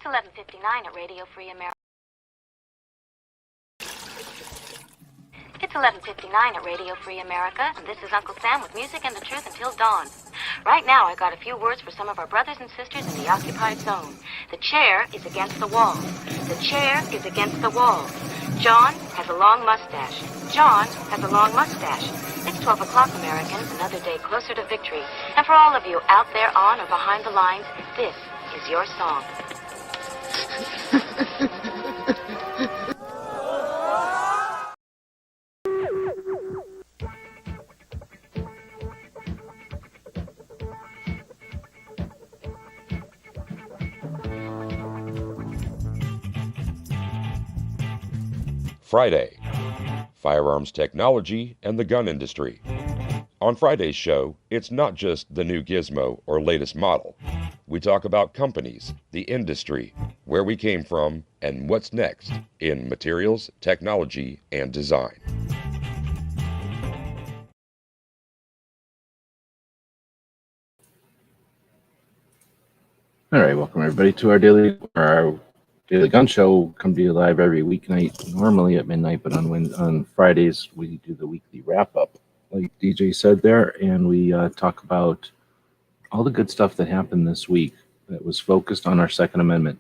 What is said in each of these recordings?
11:59 at Radio Free America. It's 11:59 at Radio Free America, and this is Uncle Sam with music and the truth until dawn. Right now, I got a few words for some of our brothers and sisters in the occupied zone. The chair is against the wall. The chair is against the wall. John has a long mustache. John has a long mustache. It's 12 o'clock, Americans, another day closer to victory. And for all of you out there on or behind the lines, this is your song. Friday, firearms technology and the gun industry. On Friday's show, it's not just the new gizmo or latest model. We talk about companies, the industry, where we came from, and what's next in materials, technology, and design. All right, welcome everybody to our daily gun show. Come to you live every weeknight, normally at midnight, but on Fridays we do the weekly wrap up, like DJ said there, and we talk about all the good stuff that happened this week that was focused on our Second Amendment.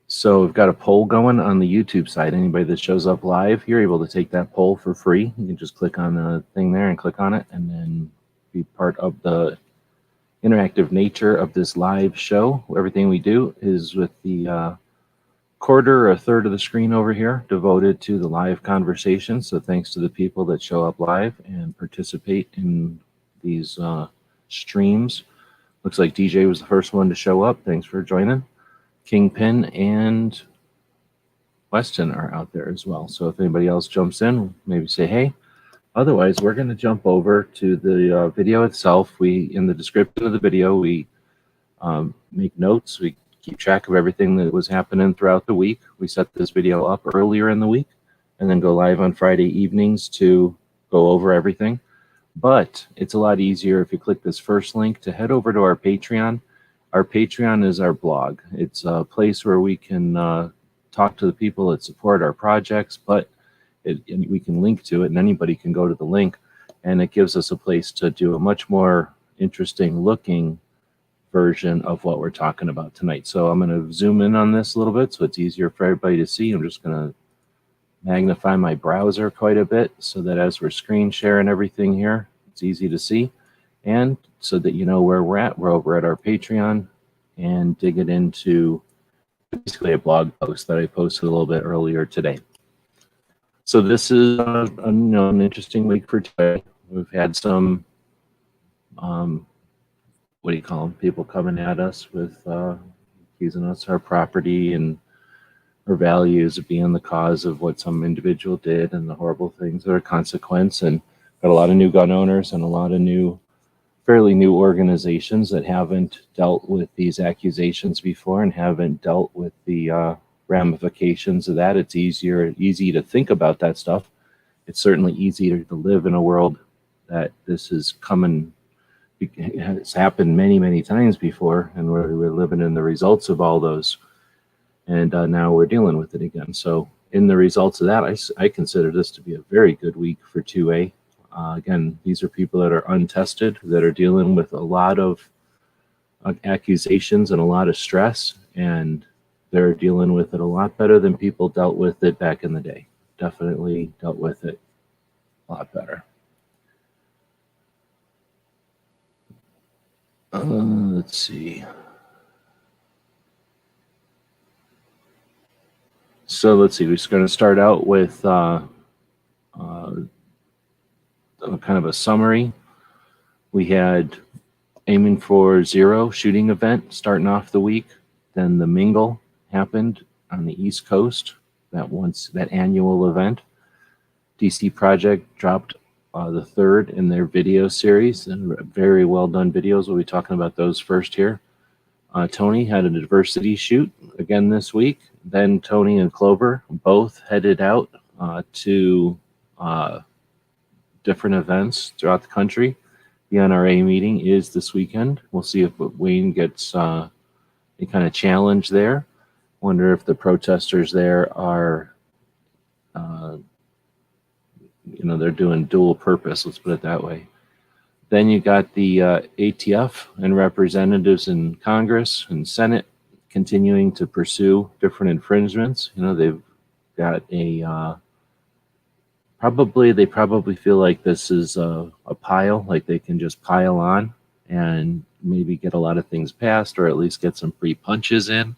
So we've got a poll going on the YouTube side. Anybody that shows up live, you're able to take that poll for free. You can just click on the thing there and click on it, and then be part of the interactive nature of this live show. Everything we do is with the quarter or a third of the screen over here devoted to the live conversation. So thanks to the people that show up live and participate in these streams. Looks like DJ was the first one to show up. Thanks for joining. Kingpin and Weston are out there as well. So if anybody else jumps in, maybe say hey. Otherwise, we're going to jump over to the video itself. In the description of the video, we make notes. We keep track of everything that was happening throughout the week. We set this video up earlier in the week and then go live on Friday evenings to go over everything. But it's a lot easier if you click this first link to head over to our Patreon. Our Patreon is our blog. It's a place where we can talk to the people that support our projects, but we can link to it, and anybody can go to the link, and it gives us a place to do a much more interesting looking version of what we're talking about tonight. So I'm going to zoom in on this a little bit so it's easier for everybody to see. I'm just going to magnify my browser quite a bit so that as we're screen sharing everything here, it's easy to see. And so that you know where we're at, we're over at our Patreon and digging into basically a blog post that I posted a little bit earlier today. So this is an interesting week for today. We've had some, what do you call them, people coming at us with accusing us our property and our values of being the cause of what some individual did and the horrible things that are consequence. And got a lot of new gun owners and a lot of fairly new organizations that haven't dealt with these accusations before and haven't dealt with the ramifications of that. It's easy to think about that stuff. It's certainly easier to live in a world that this is coming. It's happened many, many times before, and we're living in the results of all those. And now we're dealing with it again. So in the results of that, I consider this to be a very good week for 2A. Again, these are people that are untested, that are dealing with a lot of accusations and a lot of stress, and they're dealing with it a lot better than people dealt with it back in the day. Definitely dealt with it a lot better. Let's see. So let's see. We're just going to start out with kind of a summary. We had Aiming for Zero shooting event starting off the week. Then the Mingle happened on the East Coast, that annual event. DC Project dropped the third in their video series, and very well done videos. We'll be talking about those first here. Tony had a diversity shoot again this week. Then Tony and Clover both headed out to different events throughout the country. The NRA meeting is this weekend. We'll see if Wayne gets any kind of challenge there. Wonder if the protesters there are, they're doing dual purpose, let's put it that way. Then you got the ATF and representatives in Congress and Senate continuing to pursue different infringements. They've got a they probably feel like this is a pile, like they can just pile on and maybe get a lot of things passed, or at least get some free punches in.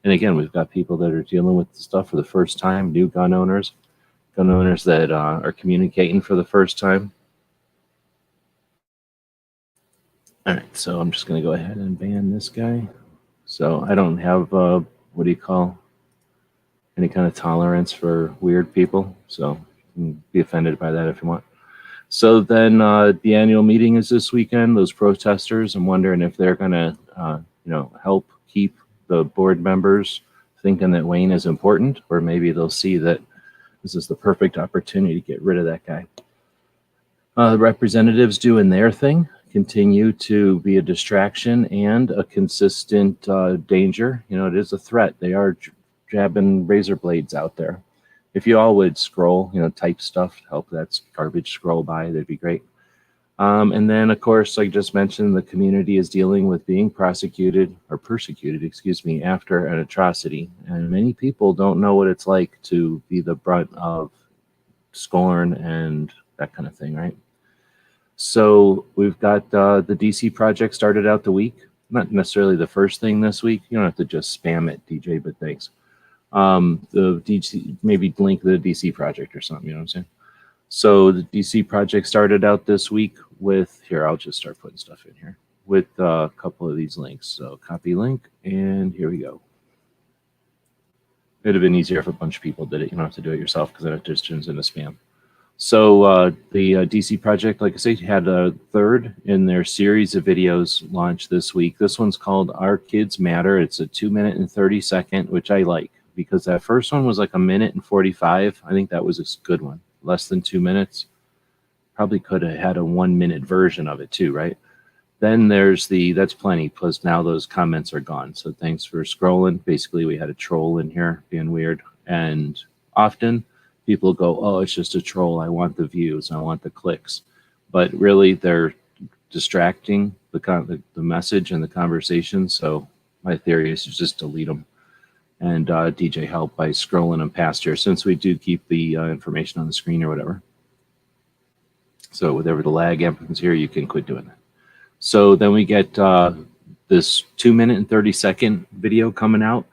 And again, we've got people that are dealing with the stuff for the first time, new gun owners that are communicating for the first time. All right, so I'm just going to go ahead and ban this guy. So I don't have, what do you call, any kind of tolerance for weird people. So you can be offended by that if you want. So then the annual meeting is this weekend. Those protesters, I'm wondering if they're going to, help keep the board members thinking that Wayne is important, or maybe they'll see that this is the perfect opportunity to get rid of that guy. The representatives doing their thing continue to be a distraction and a consistent danger. It is a threat. They are jabbing razor blades out there. If you all would scroll, type stuff to help that garbage scroll by, that'd be great. And then, of course, like I just mentioned, the community is dealing with being persecuted, after an atrocity. And many people don't know what it's like to be the brunt of scorn and that kind of thing, right? So we've got the DC project started out the week. Not necessarily the first thing this week. You don't have to just spam it, DJ, but thanks. The DC, maybe link the DC project or something, you know what I'm saying? So the DC project started out this week with, here, I'll just start putting stuff in here, with a couple of these links. So copy link, and here we go. It'd have been easier if a bunch of people did it. You don't have to do it yourself, because then it just turns into spam. So the DC project, like I said, had a third in their series of videos launched this week. This one's called Our Kids Matter. It's a 2-minute and 30-second, which I like, because that first one was like 1 minute and 45. I think that was a good one. Less than 2 minutes. Probably could have had a 1-minute version of it too, right? Then there's that's plenty, plus now those comments are gone. So thanks for scrolling. Basically, we had a troll in here being weird. And often people go, oh, it's just a troll. I want the views. I want the clicks. But really, they're distracting the message and the conversation. So my theory is to just delete them. And DJ help by scrolling them past here, since we do keep the information on the screen or whatever. So whatever the lag happens here, you can quit doing that. So then we get this 2-minute and 30-second video coming out.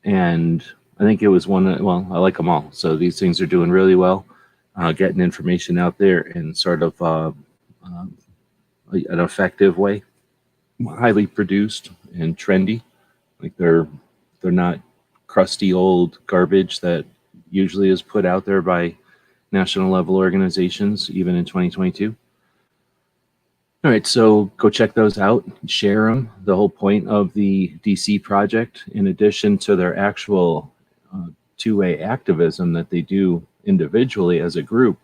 And I think it was one, well, I like them all. So these things are doing really well, getting information out there in sort of an effective way, highly produced and trendy. Like they're not crusty old garbage that usually is put out there by national level organizations, even in 2022. All right, so go check those out, share them. The whole point of the DC project, in addition to their actual two-way activism that they do individually as a group,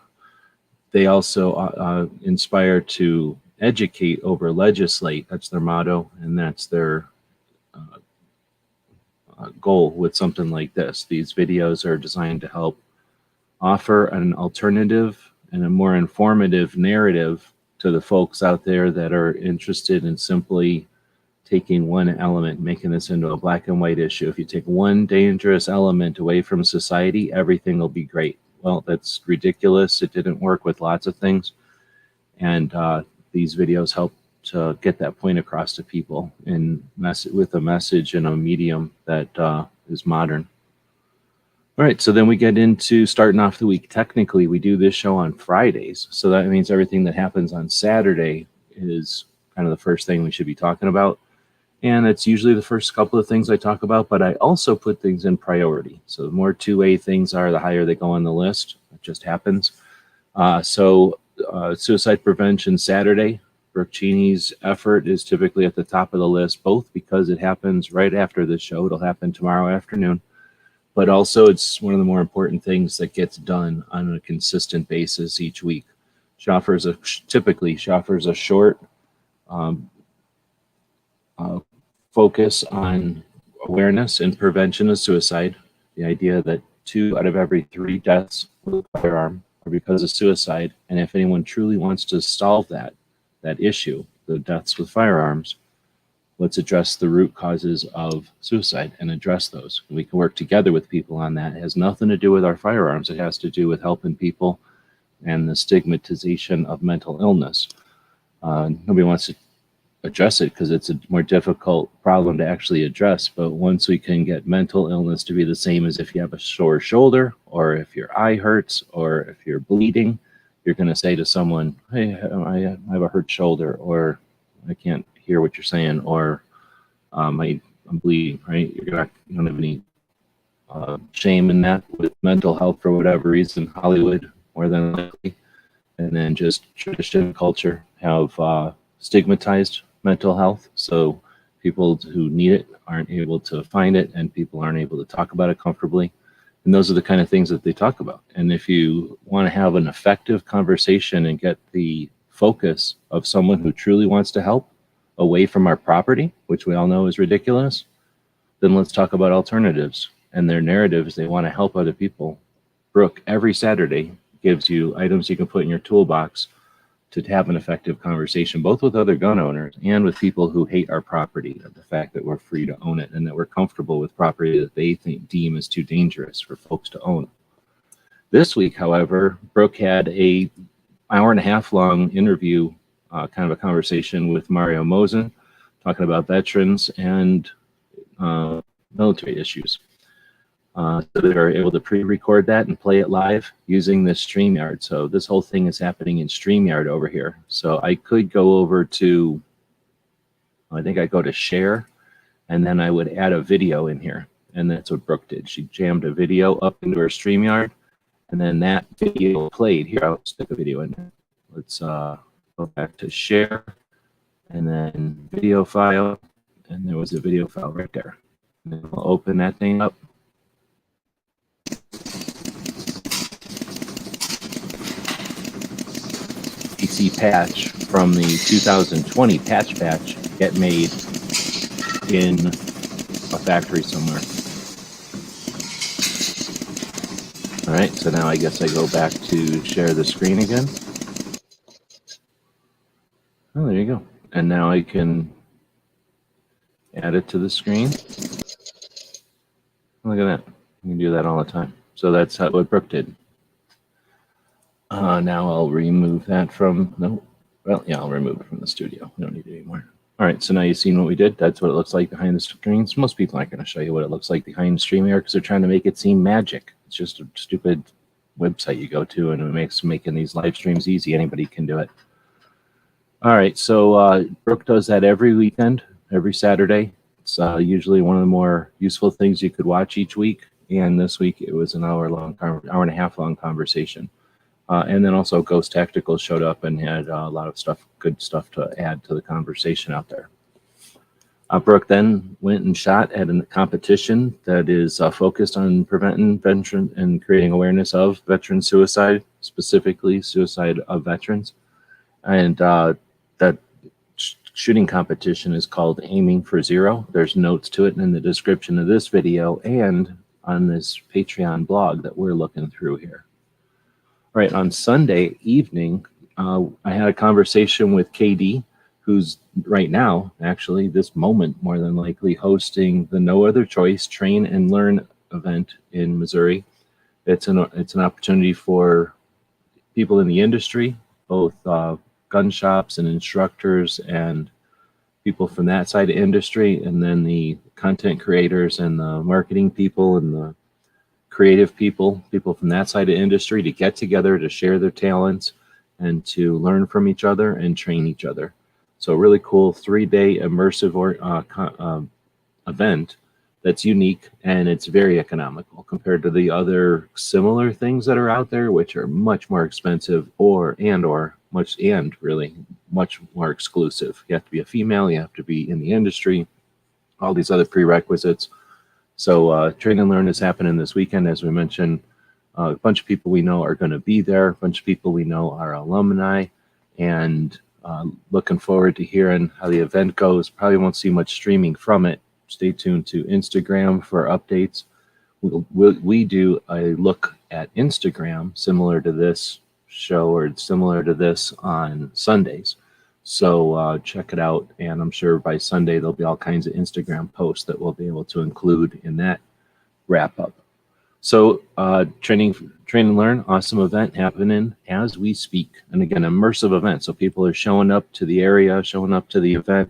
they also inspire to educate over legislate. That's their motto, and that's their goal with something like this. These videos are designed to help offer an alternative and a more informative narrative to the folks out there that are interested in simply taking one element, making this into a black and white issue. If you take one dangerous element away from society, everything will be great. Well, that's ridiculous. It didn't work with lots of things. And these videos help to get that point across to people with a message in a medium that is modern. All right, so then we get into starting off the week. Technically, we do this show on Fridays, so that means everything that happens on Saturday is kind of the first thing we should be talking about. And it's usually the first couple of things I talk about, but I also put things in priority. So the more two-way things are, the higher they go on the list. It just happens. So suicide prevention Saturday, Brooke Cheney's effort is typically at the top of the list, both because it happens right after the show. It'll happen tomorrow afternoon. But also it's one of the more important things that gets done on a consistent basis each week. Typically, she offers a short focus on awareness and prevention of suicide. The idea that 2 out of every 3 deaths with a firearm are because of suicide. And if anyone truly wants to solve that issue, the deaths with firearms, let's address the root causes of suicide and address those. We can work together with people on that. It has nothing to do with our firearms. It has to do with helping people and the stigmatization of mental illness. Nobody wants to address it because it's a more difficult problem to actually address. But once we can get mental illness to be the same as if you have a sore shoulder, or if your eye hurts, or if you're bleeding, you're going to say to someone, hey, I have a hurt shoulder, or I can't hear what you're saying, or I'm bleeding, right? You don't have any shame in that with mental health for whatever reason. Hollywood, more than likely, and then just tradition, culture have stigmatized mental health. So people who need it aren't able to find it, and people aren't able to talk about it comfortably. And those are the kind of things that they talk about. And if you want to have an effective conversation and get the focus of someone who truly wants to help away from our property, which we all know is ridiculous, then let's talk about alternatives and their narratives. They want to help other people. Brooke, every Saturday, gives you items you can put in your toolbox to have an effective conversation, both with other gun owners and with people who hate our property, the fact that we're free to own it and that we're comfortable with property that they deem is too dangerous for folks to own. This week, however, Brooke had a 1.5 hour long interview, kind of a conversation with Mario Mosin, talking about veterans and military issues. So they were able to pre-record that and play it live using this StreamYard. So this whole thing is happening in StreamYard over here. So I could go over to, I think I go to share, and then I would add a video in here. And that's what Brooke did. She jammed a video up into her StreamYard, and then that video played. Here, I'll stick a video in there. Let's go back to share, and then video file, and there was a video file right there. And then we'll open that thing up. PC patch from the 2020 patch get made in a factory somewhere. All right, so now I guess I go back to share the screen again. Oh, there you go. And now I can add it to the screen. Look at that. You can do that all the time. So that's what Brooke did. Now I'll remove that from, no, well, yeah, I'll remove it from the studio. We don't need it anymore. All right, so now you've seen what we did. That's what it looks like behind the screens. Most people aren't going to show you what it looks like behind StreamYard because they're trying to make it seem magic. It's just a stupid website you go to, and it makes making these live streams easy. Anybody can do it. All right, so Brooke does that every weekend, every Saturday. It's usually one of the more useful things you could watch each week. And this week it was an hour and a half long conversation. And then also Ghost Tactical showed up and had a lot of stuff, good stuff to add to the conversation out there. Brooke then went and shot at a competition that is focused on preventing veteran and creating awareness of veteran suicide, specifically suicide of veterans. And that shooting competition is called Aiming for Zero. There's notes to it in the description of this video and on this Patreon blog that we're looking through here. All right, on Sunday evening, I had a conversation with KD, who's right now, actually, this moment, more than likely, hosting the No Other Choice Train and Learn event in Missouri. It's an opportunity for people in the industry, both gun shops and instructors and people from that side of industry, and then the content creators and the marketing people and the creative people from that side of industry to get together to share their talents and to learn from each other and train each other. So a really cool 3-day immersive event that's unique, and it's very economical compared to the other similar things that are out there, which are much more expensive or really much more exclusive. You have to be a female, you have to be in the industry, all these other prerequisites. So Train and Learn is happening this weekend. As we mentioned, a bunch of people we know are going to be there. A bunch of people we know are alumni. And Looking forward to hearing how the event goes. Probably won't see much streaming from it. Stay tuned to Instagram for updates. We do a look at Instagram similar to this show or similar to this on Sundays. So check it out. And I'm sure by Sunday, there'll be all kinds of Instagram posts that we'll be able to include in that wrap up. So Train and Learn, awesome event happening as we speak. And again, immersive event. So people are showing up to the area, showing up to the event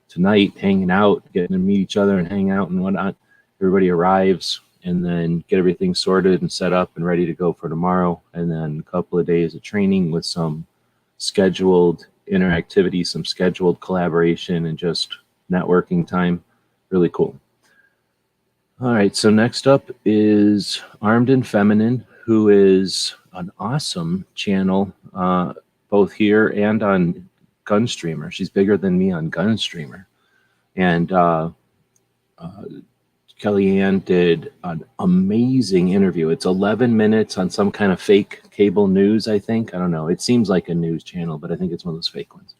tonight, hanging out, getting to meet each other and hang out and whatnot. Everybody arrives and then get everything sorted and set up and ready to go for tomorrow. And then a couple of days of training with some scheduled interactivity, some scheduled collaboration, and just networking time. Really cool. All right, so next up is Armed and Feminine, who is an awesome channel, both here and on Gunstreamer. She's bigger than me on Gunstreamer. And Kellyanne did an amazing interview. It's 11 minutes on some kind of fake cable news, I think. I don't know. It seems like a news channel, but I think it's one of those fake ones.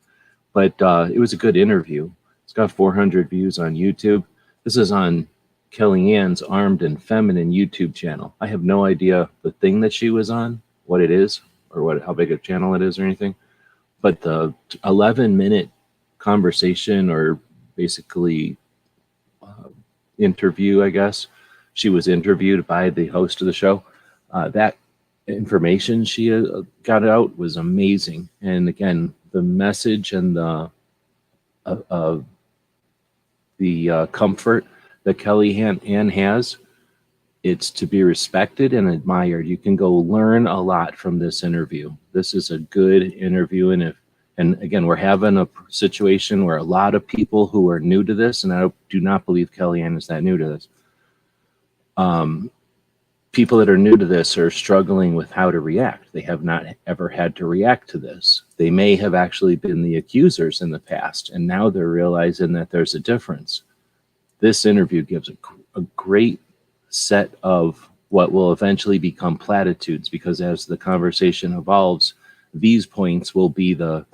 But it was a good interview. It's got 400 views on YouTube. This is on Kellyanne's Armed and Feminine YouTube channel. I have no idea the thing that she was on, what it is, or how big a channel it is or anything. But the 11-minute conversation, or basically interview, I guess, she was interviewed by the host of the show. That information she got out was amazing. And again, the message and the comfort that Kellyanne has, it's to be respected and admired. You can go learn a lot from this interview. This is a good interview, and again, we're having a situation where a lot of people who are new to this, and I do not believe Kellyanne is that new to this, people that are new to this are struggling with how to react. They have not ever had to react to this. They may have actually been the accusers in the past, and now they're realizing that there's a difference. This interview gives a great set of what will eventually become platitudes, because as the conversation evolves, these points will be the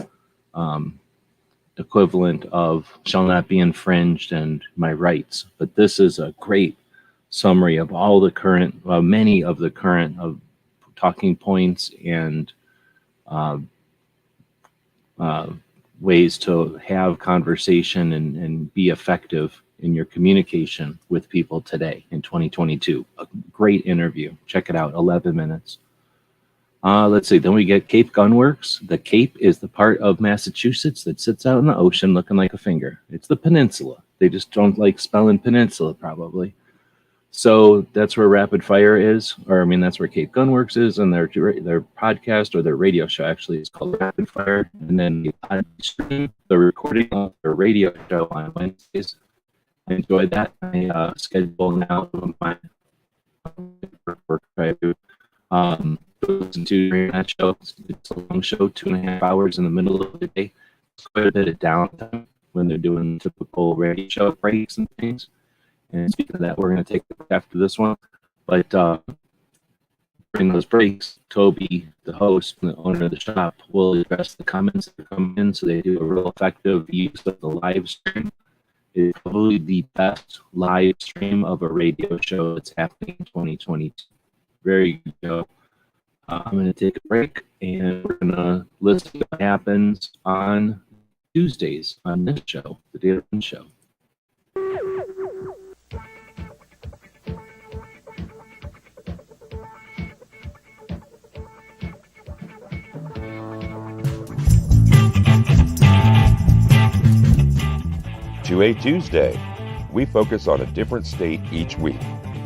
equivalent of shall not be infringed and my rights. But this is a great summary of all the current, many of the current talking points and ways to have conversation and be effective in your communication with people today in 2022. A great interview. Check it out, 11 minutes. Let's see, then we get Cape Gunworks. The Cape is the part of Massachusetts that sits out in the ocean looking like a finger. It's the peninsula. They just don't like spelling peninsula, probably. So that's where Rapid Fire is, or I mean, that's where Cape Gunworks is, and their podcast or their radio show actually is called Rapid Fire. And then the recording of their radio show on Wednesdays. I enjoyed that. I schedule now my work I do. Listen to during that show. It's a long show, 2.5 hours in the middle of the day. It's quite a bit of downtime when they're doing typical radio show breaks and things. And speaking of that, we're going to take it after this one. But during those breaks, Toby, the host and the owner of the shop, will address the comments that come in, so they do a real effective use of the live stream. It's probably the best live stream of a radio show that's happening in 2022. Very good show. I'm going to take a break, and we're going to listen to what happens on Tuesdays on this show, the Daily Show. To a Tuesday, we focus on a different state each week,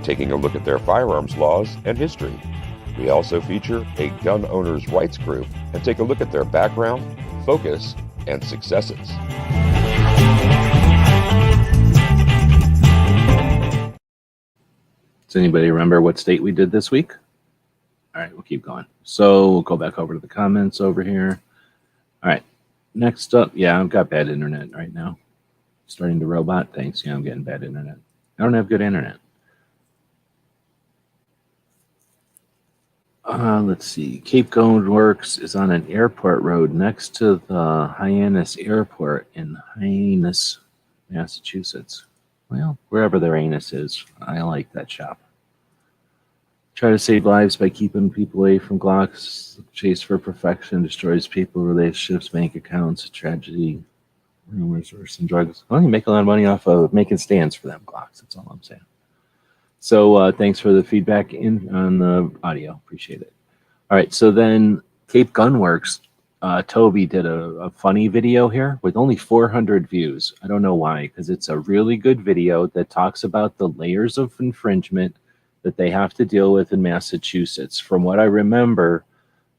taking a look at their firearms laws and history. We also feature a gun owners' rights group and take a look at their background, focus, and successes. Does anybody remember what state we did this week? All right, we'll keep going. So we'll go back over to the comments over here. All right, next up, yeah, I've got bad internet right now. Starting to robot. Thanks. Yeah, I'm getting bad internet. I don't have good internet. Let's see. Cape Cod Works is on an airport road next to the Hyannis Airport in Hyannis, Massachusetts. Well, wherever their anus is. I like that shop. Try to save lives by keeping people away from Glocks. Chase for perfection destroys people, relationships, bank accounts, tragedy, rumors, worse than drugs. Well, you make a lot of money off of making stands for them Glocks. That's all I'm saying. So thanks for the feedback on the audio. Appreciate it. All right, so then Cape Gunworks, Toby did a funny video here with only 400 views. I don't know why, because it's a really good video that talks about the layers of infringement that they have to deal with in Massachusetts. From what I remember,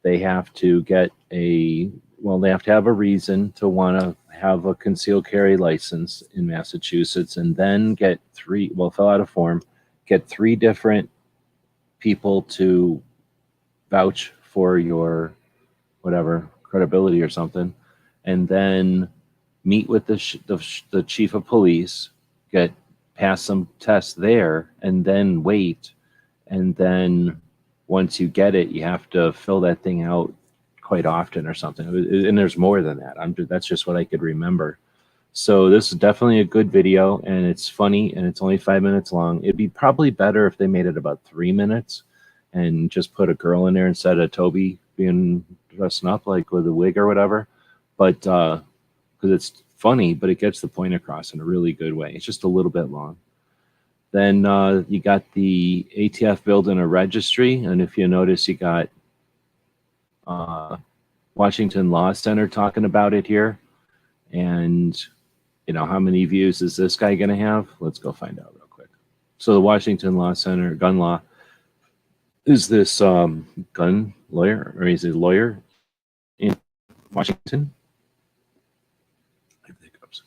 they have to get they have to have a reason to want to have a concealed carry license in Massachusetts, and then fill out a form, get 3 different people to vouch for your whatever credibility or something, and then meet with the chief of police, pass some tests there, and then wait, and then once you get it, you have to fill that thing out quite often or something. And there's more than that. That's just what I could remember. So this is definitely a good video, and it's funny, and it's only 5 minutes long. It'd be probably better if they made it about 3 minutes and just put a girl in there instead of Toby being dressing up like with a wig or whatever. But because it's funny, but it gets the point across in a really good way. It's just a little bit long. Then you got the ATF building a registry, and if you notice, you got Washington Law Center talking about it here. And how many views is this guy going to have? Let's go find out real quick. So the Washington Law Center, gun law, is this gun lawyer, or is he a lawyer in Washington?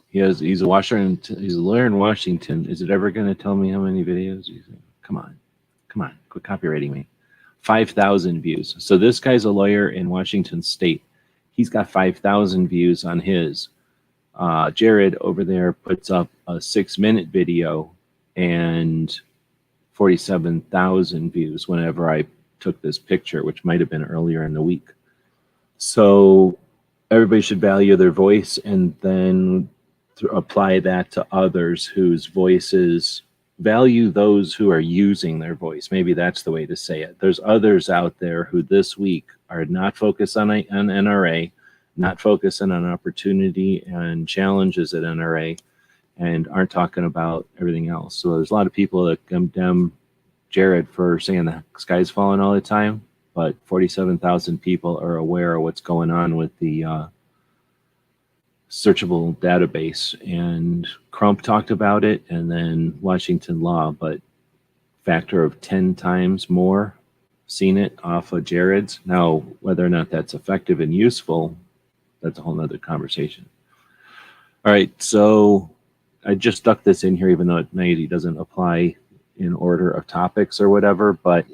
He's a lawyer in Washington. Is it ever going to tell me how many videos? Come on, quit copywriting me. 5,000 views. So this guy's a lawyer in Washington State. He's got 5,000 views on his. Jared over there puts up a 6-minute video and 47,000 views whenever I took this picture, which might have been earlier in the week. So everybody should value their voice, and then apply that to others whose voices, value those who are using their voice. Maybe that's the way to say it. There's others out there who this week are not focused on NRA, not focusing on opportunity and challenges at NRA, and aren't talking about everything else. So there's a lot of people that condemn Jared for saying the sky's falling all the time, but 47,000 people are aware of what's going on with the searchable database. And Crump talked about it, and then Washington Law, but factor of 10 times more seen it off of Jared's. Now, whether or not that's effective and useful, that's a whole nother conversation. All right, so I just stuck this in here, even though it maybe doesn't apply in order of topics or whatever, but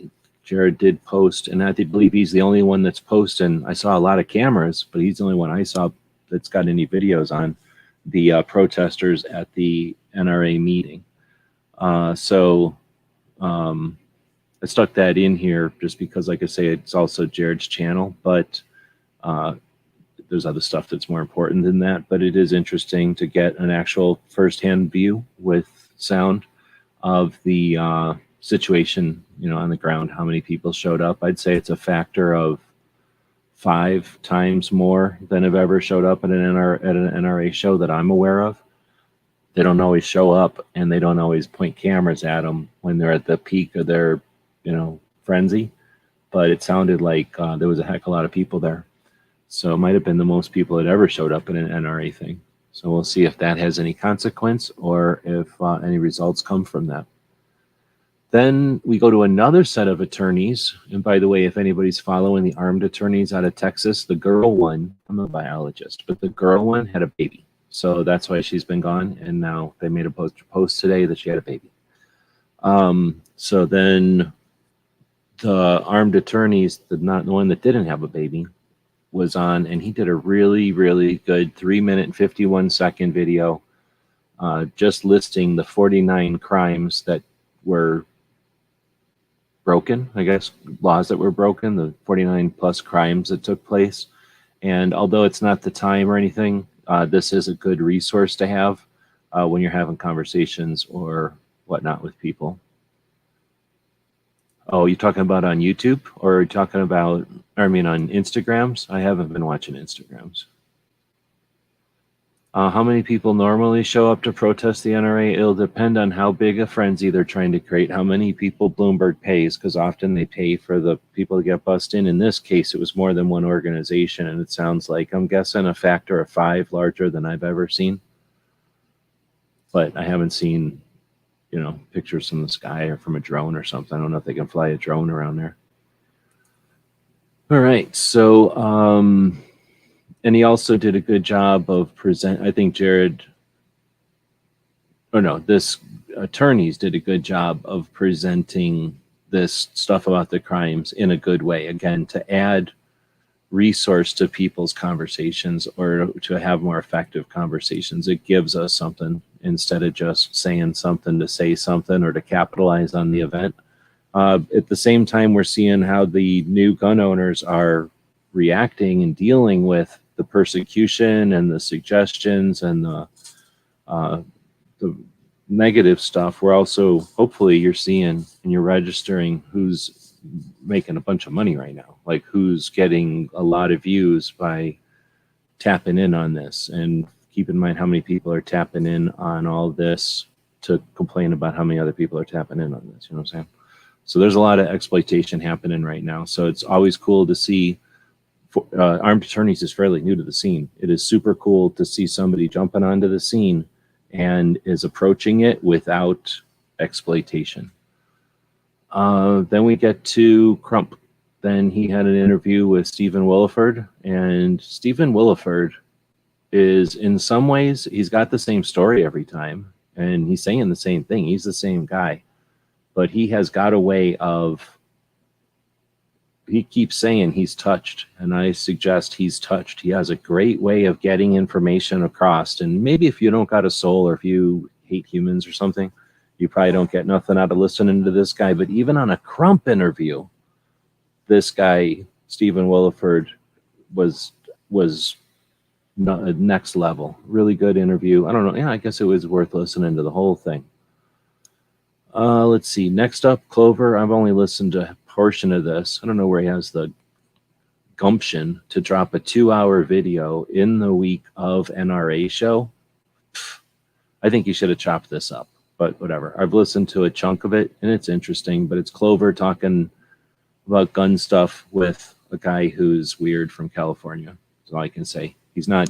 Jared did post, and I believe he's the only one that's posting. I saw a lot of cameras, but he's the only one I saw that's got any videos on the protesters at the NRA meeting. I stuck that in here just because, like I say, it's also Jared's channel, but there's other stuff that's more important than that. But it is interesting to get an actual firsthand view with sound of the situation, on the ground, how many people showed up. I'd say it's a factor of 5 times more than have ever showed up at an NRA show that I'm aware of. They don't always show up, and they don't always point cameras at them when they're at the peak of their, frenzy. But it sounded like there was a heck of a lot of people there. So it might have been the most people that ever showed up at an NRA thing. So we'll see if that has any consequence or if any results come from that. Then we go to another set of attorneys. And by the way, if anybody's following the armed attorneys out of Texas, the girl one, I'm a biologist, but the girl one had a baby. So that's why she's been gone. And now they made a post today that she had a baby. So then the armed attorneys, the one that didn't have a baby, was on, and he did a really, really good 3-minute and 51-second video just listing the 49 crimes that were broken, I guess, laws that were broken, the 49 plus crimes that took place. And although it's not the time or anything, this is a good resource to have when you're having conversations or whatnot with people. Oh, you talking about on YouTube, or are you talking about, I mean, on Instagrams? I haven't been watching Instagrams. How many people normally show up to protest the NRA? It'll depend on how big a frenzy they're trying to create, how many people Bloomberg pays, because often they pay for the people to get bussed in. In this case, it was more than one organization, and it sounds like, I'm guessing, a factor of 5 larger than I've ever seen. But I haven't seen, you know, pictures from the sky or from a drone or something. I don't know if they can fly a drone around there. All right, so and he also did a good job of I think Jared, or no, this attorneys did a good job of presenting this stuff about the crimes in a good way, again, to add resource to people's conversations or to have more effective conversations. It gives us something instead of just saying something to say something or to capitalize on the event. At the same time, we're seeing how the new gun owners are reacting and dealing with the persecution and the suggestions and the negative stuff. We're also, hopefully you're seeing and you're registering who's making a bunch of money right now, like who's getting a lot of views by tapping in on this. And keep in mind how many people are tapping in on all this to complain about how many other people are tapping in on this. You know what I'm saying? So there's a lot of exploitation happening right now. So it's always cool to see. Armed Attorneys is fairly new to the scene. It is super cool to see somebody jumping onto the scene and is approaching it without exploitation. Then we get to Crump. Then he had an interview with Stephen Williford, and Stephen Williford is, in some ways, he's got the same story every time, and he's saying the same thing. He's the same guy, but he has got a way of, he keeps saying he's touched, and I suggest he's touched. He has a great way of getting information across, and maybe if you don't got a soul or if you hate humans or something, you probably don't get nothing out of listening to this guy. But even on a Crump interview, this guy, Stephen Williford, was next level. Really good interview. I don't know. Yeah, I guess it was worth listening to the whole thing. Let's see. Next up, Clover. I've only listened to a portion of this. I don't know where he has the gumption to drop a 2-hour video in the week of NRA show. I think he should have chopped this up, but whatever. I've listened to a chunk of it, and it's interesting, but it's Clover talking about gun stuff with a guy who's weird from California. That's all I can say. He's not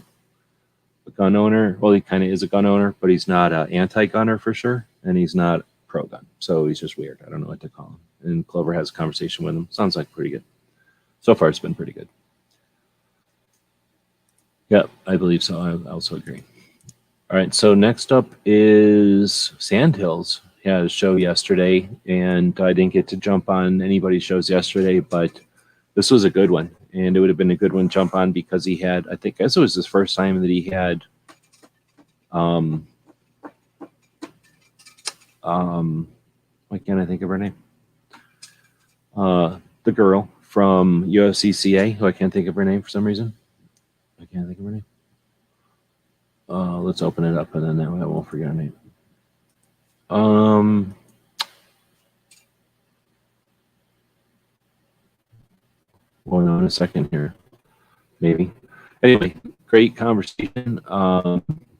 a gun owner. Well, he kind of is a gun owner, but he's not an anti-gunner for sure, and he's not pro-gun. So he's just weird. I don't know what to call him. And Clover has a conversation with him. Sounds like pretty good. So far, it's been pretty good. Yep, I believe so. I also agree. All right, so next up is Sandhills. He had a show yesterday, and I didn't get to jump on anybody's shows yesterday, but this was a good one. And it would have been a good one to jump on because he had, I guess it was his first time that he had why can't I think of her name? The girl from USCCA, who I can't think of her name for some reason. I can't think of her name. Let's open it up, and then that way I won't forget her name. Hold on a second here. Maybe. Anyway, great conversation.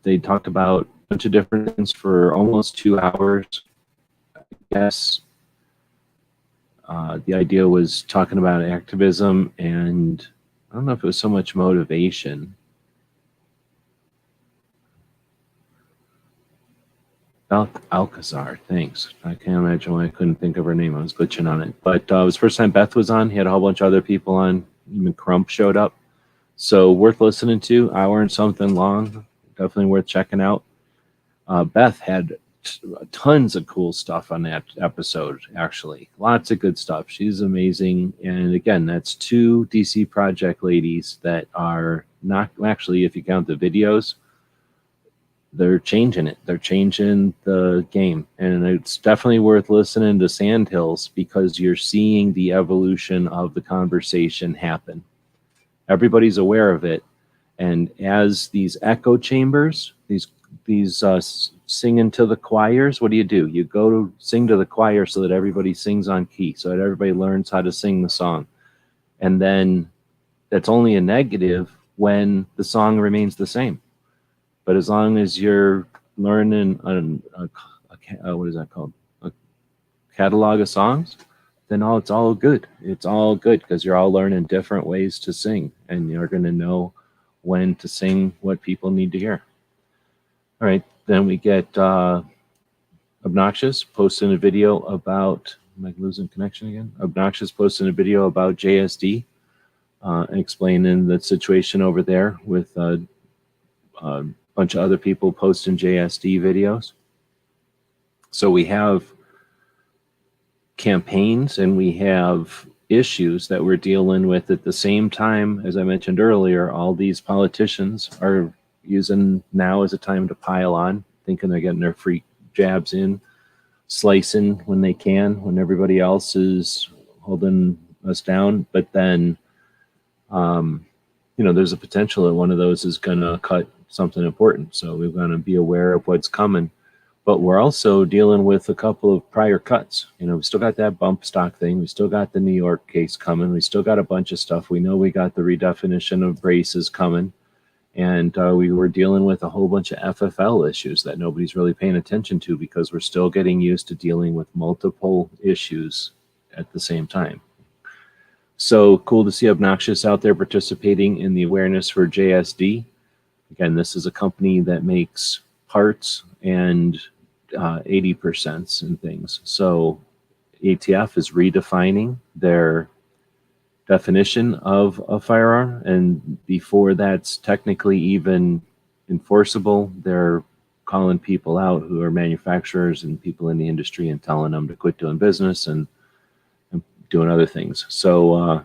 They talked about a bunch of different things for almost 2 hours. I guess the idea was talking about activism, and I don't know if it was so much motivation. Alcazar, thanks. I can't imagine why I couldn't think of her name. I was glitching on it. But it was the first time Beth was on. He had a whole bunch of other people on. Even Crump showed up. So worth listening to. Hour and something long. Definitely worth checking out. Beth had tons of cool stuff on that episode, actually. Lots of good stuff. She's amazing. And again, that's 2 DC Project ladies that are not, actually, if you count the videos, they're changing it. They're changing the game. And it's definitely worth listening to Sandhills because you're seeing the evolution of the conversation happen. Everybody's aware of it. And as these echo chambers, these singing to the choirs, what do? You go to sing to the choir so that everybody sings on key, so that everybody learns how to sing the song. And then that's only a negative when the song remains the same. But as long as you're learning what is that called? A catalog of songs, then it's all good. It's all good because you're all learning different ways to sing, and you're going to know when to sing what people need to hear. All right, then we get Obnoxious posting a video about, am I losing connection again? Obnoxious posting a video about JSD, explaining the situation over there with a bunch of other people posting JSD videos. So we have campaigns and we have issues that we're dealing with at the same time. As I mentioned earlier, all these politicians are using now as a time to pile on, thinking they're getting their free jabs in, slicing when they can, when everybody else is holding us down. But then, there's a potential that one of those is going to cut something important. So we're going to be aware of what's coming. But we're also dealing with a couple of prior cuts. We still got that bump stock thing. We still got the New York case coming. We still got a bunch of stuff. We know we got the redefinition of braces coming. And we were dealing with a whole bunch of FFL issues that nobody's really paying attention to because we're still getting used to dealing with multiple issues at the same time. So cool to see Obnoxious out there participating in the awareness for JSD. Again, this is a company that makes parts and 80% and things. So ATF is redefining their definition of a firearm, and before that's technically even enforceable, they're calling people out who are manufacturers and people in the industry and telling them to quit doing business and doing other things. So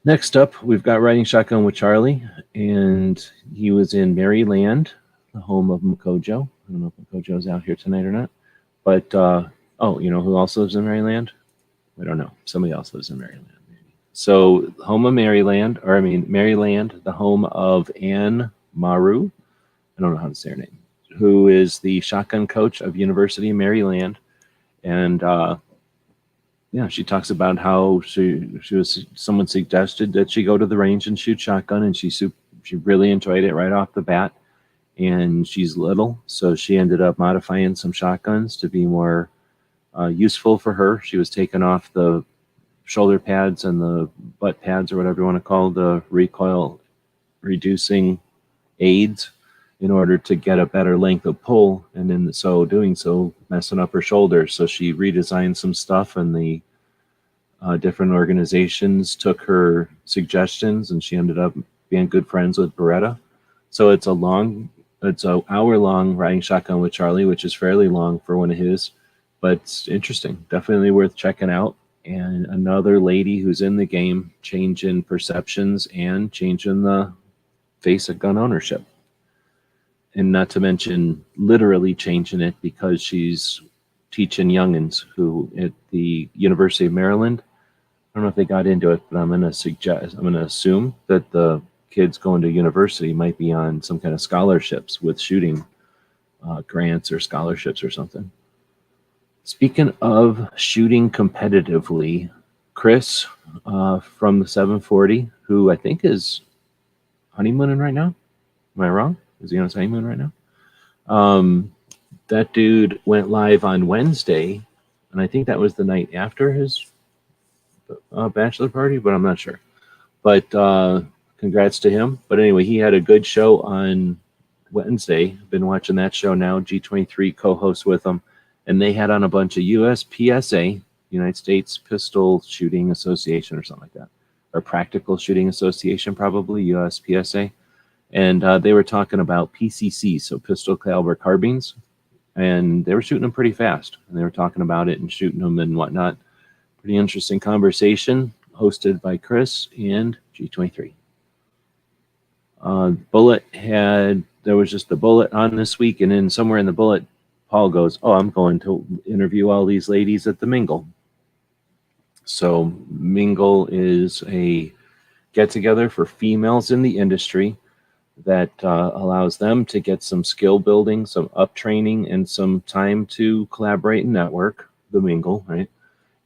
next up, we've got Riding Shotgun with Charlie, and he was in Maryland, the home of Makojo. I don't know if Makojo's out here tonight or not, but who also lives in Maryland? I don't know. Somebody else lives in Maryland. So, home of Maryland, Maryland, the home of Anne Maru. I don't know how to say her name. Who is the shotgun coach of University of Maryland, and she talks about how someone suggested that she go to the range and shoot shotgun, and she really enjoyed it right off the bat. And she's little, so she ended up modifying some shotguns to be more useful for her. She was taking off the shoulder pads and the butt pads, or whatever you want to call the recoil reducing aids, in order to get a better length of pull, and in so doing so messing up her shoulders. So she redesigned some stuff, and the different organizations took her suggestions, and she ended up being good friends with Beretta. So it's a hour-long Riding Shotgun with Charlie, which is fairly long for one of his, but it's interesting, definitely worth checking out. And another lady who's in the game, changing perceptions and changing the face of gun ownership. And not to mention literally changing it, because she's teaching youngins who at the University of Maryland. I don't know if they got into it, but I'm going to assume that the kids going to university might be on some kind of scholarships with shooting grants or scholarships or something. Speaking of shooting competitively, Chris from the 740, who I think is honeymooning right now. Am I wrong? Is he on his honeymoon right now? That dude went live on Wednesday, and I think that was the night after his bachelor party, but I'm not sure. But congrats to him. But anyway, he had a good show on Wednesday. Been watching that show now. G23 co-hosts with him. And they had on a bunch of USPSA, United States Pistol Shooting Association or something like that. Or Practical Shooting Association, probably, USPSA. And they were talking about PCC, so pistol caliber carbines. And they were shooting them pretty fast. And they were talking about it and shooting them and whatnot. Pretty interesting conversation, hosted by Chris and G23. Bullet had there was just the bullet on this week, and then somewhere in the bullet, Paul goes, "Oh, I'm going to interview all these ladies at the Mingle." So Mingle is a get-together for females in the industry that allows them to get some skill building, some up training, and some time to collaborate and network. The Mingle, right?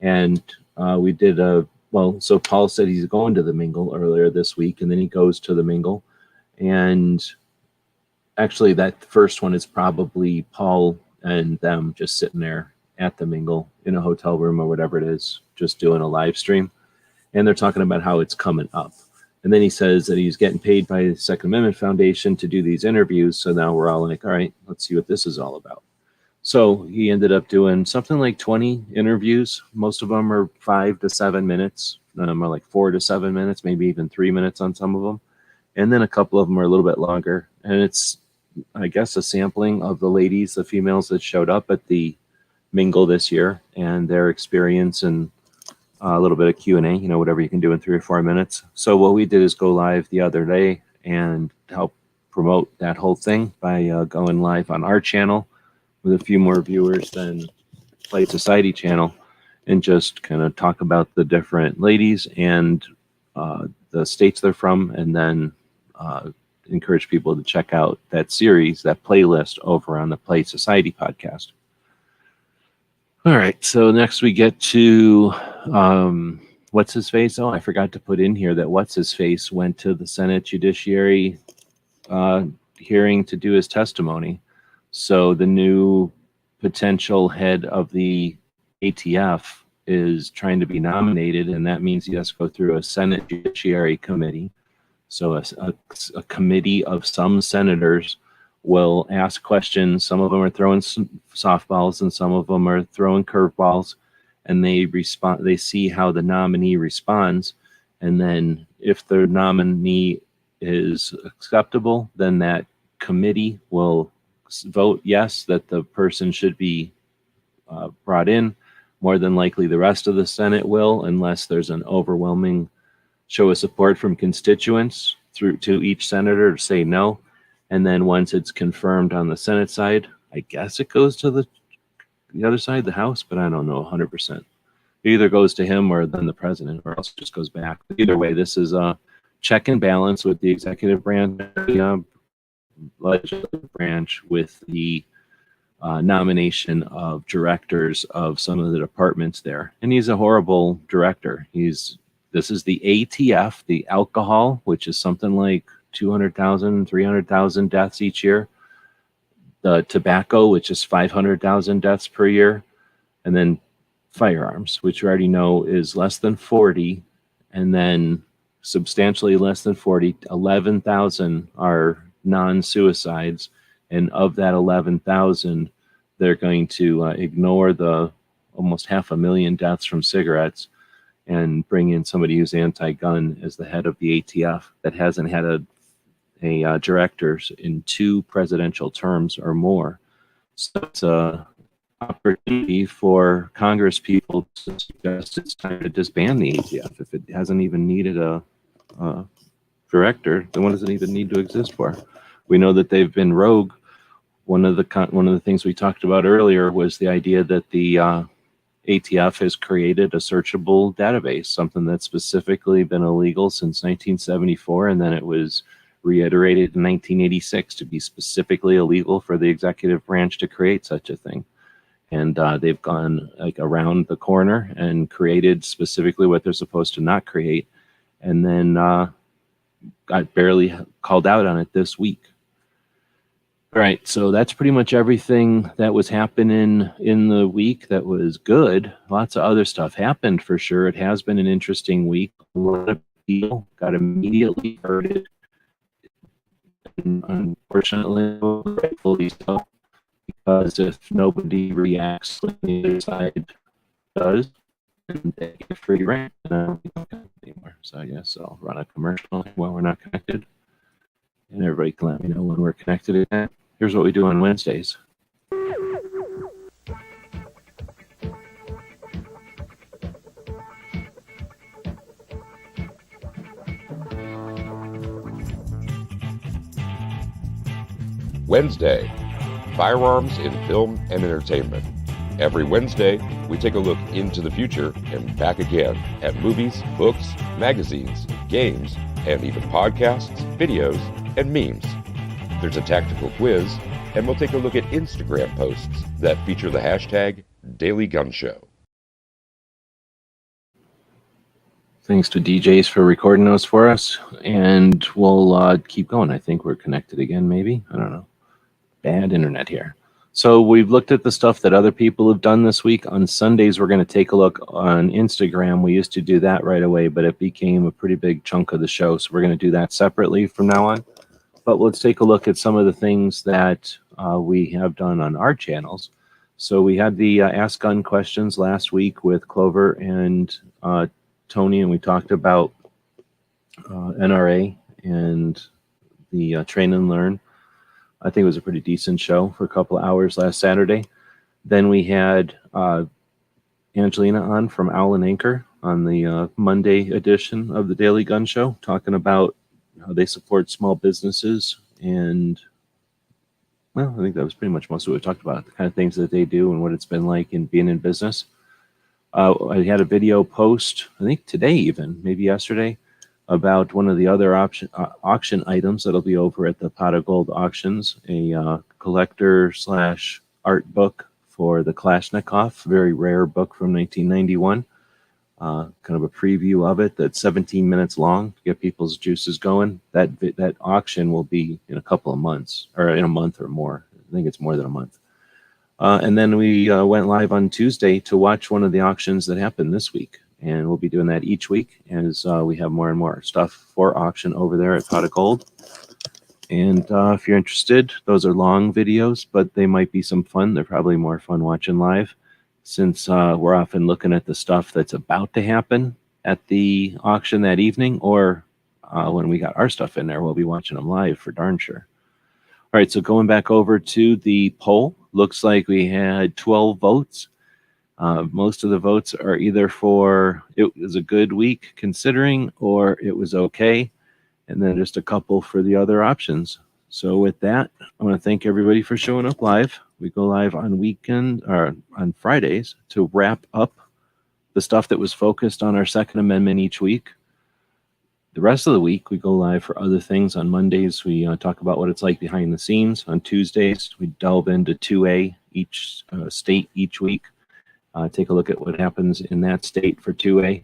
And we did so Paul said he's going to the Mingle earlier this week, and then he goes to the Mingle. And actually, that first one is probably Paul and them just sitting there at the Mingle in a hotel room or whatever it is, just doing a live stream. And they're talking about how it's coming up. And then he says that he's getting paid by the Second Amendment Foundation to do these interviews. So now we're all like, all right, let's see what this is all about. So he ended up doing something like 20 interviews. Most of them are 5 to 7 minutes. None of them are like 4 to 7 minutes, maybe even 3 minutes on some of them. And then a couple of them are a little bit longer. And it's, I guess, a sampling of the ladies, the females that showed up at the Mingle this year and their experience, and a little bit of Q&A, whatever you can do in 3 or 4 minutes. So what we did is go live the other day and help promote that whole thing by going live on our channel with a few more viewers than Play Society channel, and just kind of talk about the different ladies and the states they're from, and then encourage people to check out that series, that playlist over on the Play Society podcast. All right, so next we get to what's his face. Oh, I forgot to put in here that what's his face went to the Senate Judiciary hearing to do his testimony. So the new potential head of the ATF is trying to be nominated, and that means he has to go through a Senate Judiciary Committee. So a committee of some senators will ask questions. Some of them are throwing softballs, and some of them are throwing curveballs, and they respond. They see how the nominee responds, and then if the nominee is acceptable, then that committee will vote yes, that the person should be brought in. More than likely, the rest of the Senate will, unless there's an overwhelming show of support from constituents through to each senator to say no. And then once it's confirmed on the Senate side, I guess it goes to the other side, the House, but I don't know 100%. It either goes to him or then the president, or else it just goes back. Either way, this is a check and balance with the executive branch, the legislative branch, with the nomination of directors of some of the departments there. And he's a horrible director. This is the ATF, the alcohol, which is something like 200,000, 300,000 deaths each year. The tobacco, which is 500,000 deaths per year. And then firearms, which you already know is less than 40. And then substantially less than 40, 11,000 are non-suicides. And of that 11,000, they're going to ignore the almost 500,000 deaths from cigarettes and bring in somebody who's anti-gun as the head of the ATF that hasn't had a directors in 2 presidential terms or more. So it's an opportunity for Congress people to suggest it's time to disband the ATF. If it hasn't even needed a director, then what does it even need to exist for? We know that they've been rogue. One of the things we talked about earlier was the idea that the ATF has created a searchable database, something that's specifically been illegal since 1974, and then it was reiterated in 1986 to be specifically illegal for the executive branch to create such a thing. And they've gone like around the corner and created specifically what they're supposed to not create, and then got barely called out on it this week. All right, so that's pretty much everything that was happening in the week that was good. Lots of other stuff happened for sure. It has been an interesting week. A lot of people got immediately hurted. And unfortunately, rightfully so, because if nobody reacts when the other side does, then they get free reign. And I don't think I'm connected anymore. So I guess I'll run a commercial while we're not connected. And everybody can let me know when we're connected again. Here's what we do on Wednesdays. Wednesday, Firearms in Film and Entertainment. Every Wednesday, we take a look into the future and back again at movies, books, magazines, games, and even podcasts, videos, and memes. There's a tactical quiz, and we'll take a look at Instagram posts that feature the hashtag Daily Gun Show. Thanks to DJs for recording those for us, and we'll keep going. I think we're connected again, maybe. I don't know. Bad internet here. So we've looked at the stuff that other people have done this week. On Sundays, we're going to take a look on Instagram. We used to do that right away, but it became a pretty big chunk of the show, so we're going to do that separately from now on. But let's take a look at some of the things that we have done on our channels. So we had the Ask Gun questions last week with Clover and Tony, and we talked about NRA and the Train and Learn. I think it was a pretty decent show for a couple of hours last Saturday. Then we had Angelina on from Owl and Anchor on the Monday edition of the Daily Gun Show, talking about how they support small businesses. And, well, I think that was pretty much most of what we talked about, the kind of things that they do and what it's been like in being in business. I had a video post, I think today even, maybe yesterday, about one of the other auction items that'll be over at the Pot of Gold auctions, a collector/art book for the Kalashnikov, very rare book from 1991. Kind of a preview of it that's 17 minutes long to get people's juices going. That auction will be in a couple of months, or in a month or more. I think it's more than a month. And then we went live on Tuesday to watch one of the auctions that happened this week. And we'll be doing that each week as we have more and more stuff for auction over there at Pot of Gold. And if you're interested, those are long videos, but they might be some fun. They're probably more fun watching live, since we're often looking at the stuff that's about to happen at the auction that evening, or when we got our stuff in there, we'll be watching them live for darn sure. All right, so going back over to the poll, looks like we had 12 votes. Most of the votes are either for it was a good week considering, or it was okay, and then just a couple for the other options. So with that, I want to thank everybody for showing up live. We go live on weekend or on Fridays to wrap up the stuff that was focused on our Second Amendment each week. The rest of the week, we go live for other things. On Mondays, we talk about what it's like behind the scenes. On Tuesdays, we delve into 2A each state each week. Take a look at what happens in that state for 2A.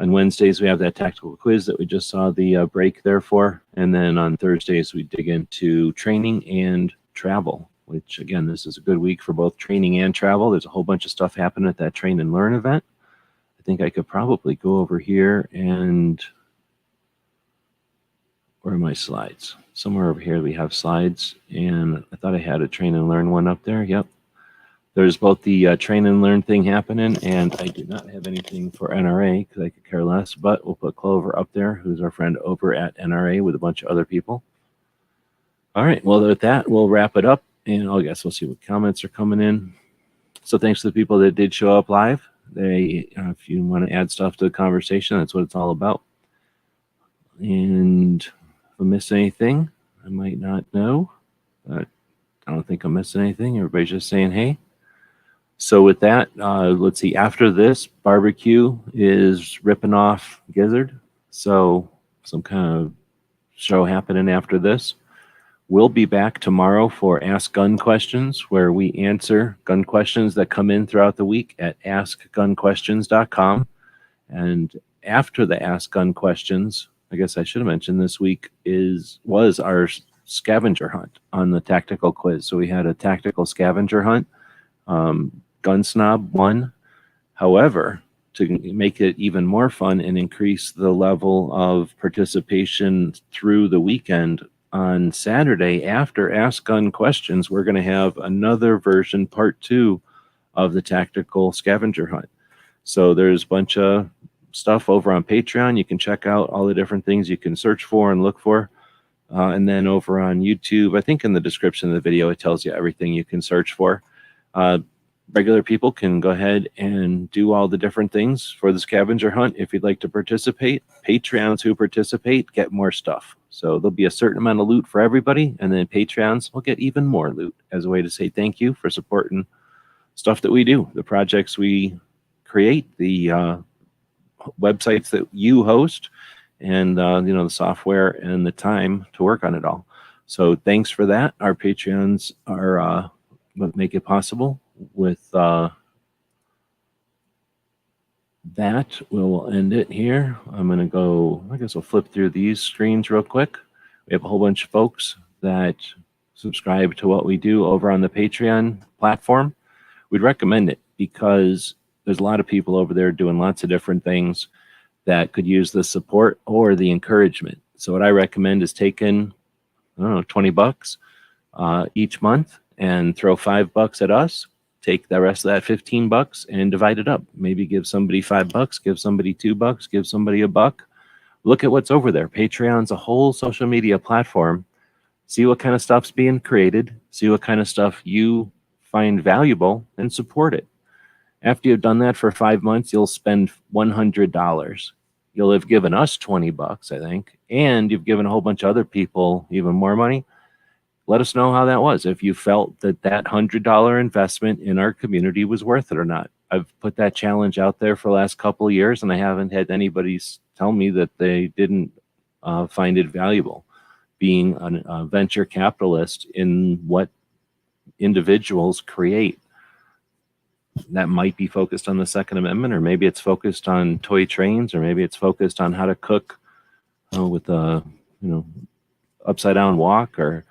On Wednesdays, we have that tactical quiz that we just saw the break there for. And then on Thursdays, we dig into training and travel, which, again, this is a good week for both training and travel. There's a whole bunch of stuff happening at that Train and Learn event. I think I could probably go over here and... where are my slides? Somewhere over here we have slides, and I thought I had a Train and Learn one up there. Yep. There's both the Train and Learn thing happening, and I do not have anything for NRA because I could care less, but we'll put Clover up there, who's our friend over at NRA with a bunch of other people. All right, well, with that, we'll wrap it up, and I guess we'll see what comments are coming in. So thanks to the people that did show up live. If you want to add stuff to the conversation, that's what it's all about. And if I miss anything, I might not know, but I don't think I'm missing anything. Everybody's just saying hey. So with that, let's see, after this, barbecue is ripping off Gizzard. So some kind of show happening after this. We'll be back tomorrow for Ask Gun Questions, where we answer gun questions that come in throughout the week at askgunquestions.com. And after the Ask Gun Questions, I guess I should have mentioned this week was our scavenger hunt on the tactical quiz. So we had a tactical scavenger hunt. Gun Snob won. However, to make it even more fun and increase the level of participation through the weekend, on Saturday after Ask Gun Questions, we're going to have another version, part 2 of the tactical scavenger hunt. So there's a bunch of stuff over on Patreon. You can check out all the different things you can search for and look for. And then over on YouTube, I think in the description of the video, it tells you everything you can search for. regular people can go ahead and do all the different things for the scavenger hunt. If you'd like to participate, Patreons who participate get more stuff. So there'll be a certain amount of loot for everybody, and then Patreons will get even more loot as a way to say thank you for supporting stuff that we do, the projects we create, the websites that you host, and the software and the time to work on it all. So thanks for that. Our Patreons are what make it possible. With that, we'll end it here. I'm going to go, I guess I'll flip through these screens real quick. We have a whole bunch of folks that subscribe to what we do over on the Patreon platform. We'd recommend it because there's a lot of people over there doing lots of different things that could use the support or the encouragement. So what I recommend is taking, I don't know, $20 each month and throw $5 at us. Take the rest of that $15 and divide it up. Maybe give somebody $5, give somebody $2, give somebody $1. Look at what's over there. Patreon's a whole social media platform. See what kind of stuff's being created. See what kind of stuff you find valuable and support it. After you've done that for 5 months, you'll spend $100. You'll have given us $20, I think, and you've given a whole bunch of other people even more money. Let us know how that was, if you felt that that $100 investment in our community was worth it or not. I've put that challenge out there for the last couple of years, and I haven't had anybody tell me that they didn't find it valuable. Being a venture capitalist in what individuals create, that might be focused on the Second Amendment, or maybe it's focused on toy trains, or maybe it's focused on how to cook with a upside down wok, or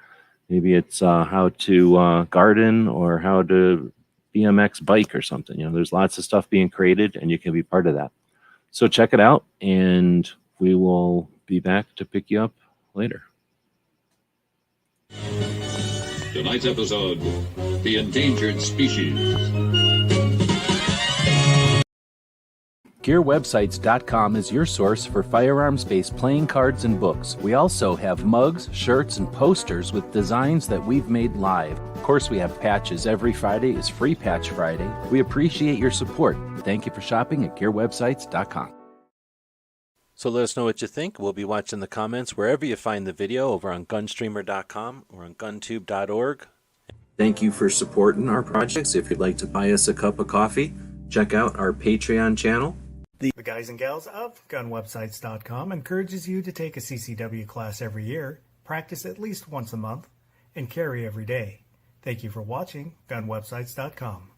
maybe it's how to garden, or how to BMX bike or something. There's lots of stuff being created, and you can be part of that. So check it out, and we will be back to pick you up later. Tonight's episode, The Endangered Species. GearWebsites.com is your source for firearms-based playing cards and books. We also have mugs, shirts, and posters with designs that we've made live. Of course, we have patches. Every Friday is Free Patch Friday. We appreciate your support. Thank you for shopping at GearWebsites.com. So let us know what you think. We'll be watching the comments wherever you find the video, over on Gunstreamer.com or on GunTube.org. Thank you for supporting our projects. If you'd like to buy us a cup of coffee, check out our Patreon channel. The guys and gals of GunWebsites.com encourages you to take a CCW class every year, practice at least once a month, and carry every day. Thank you for watching GunWebsites.com.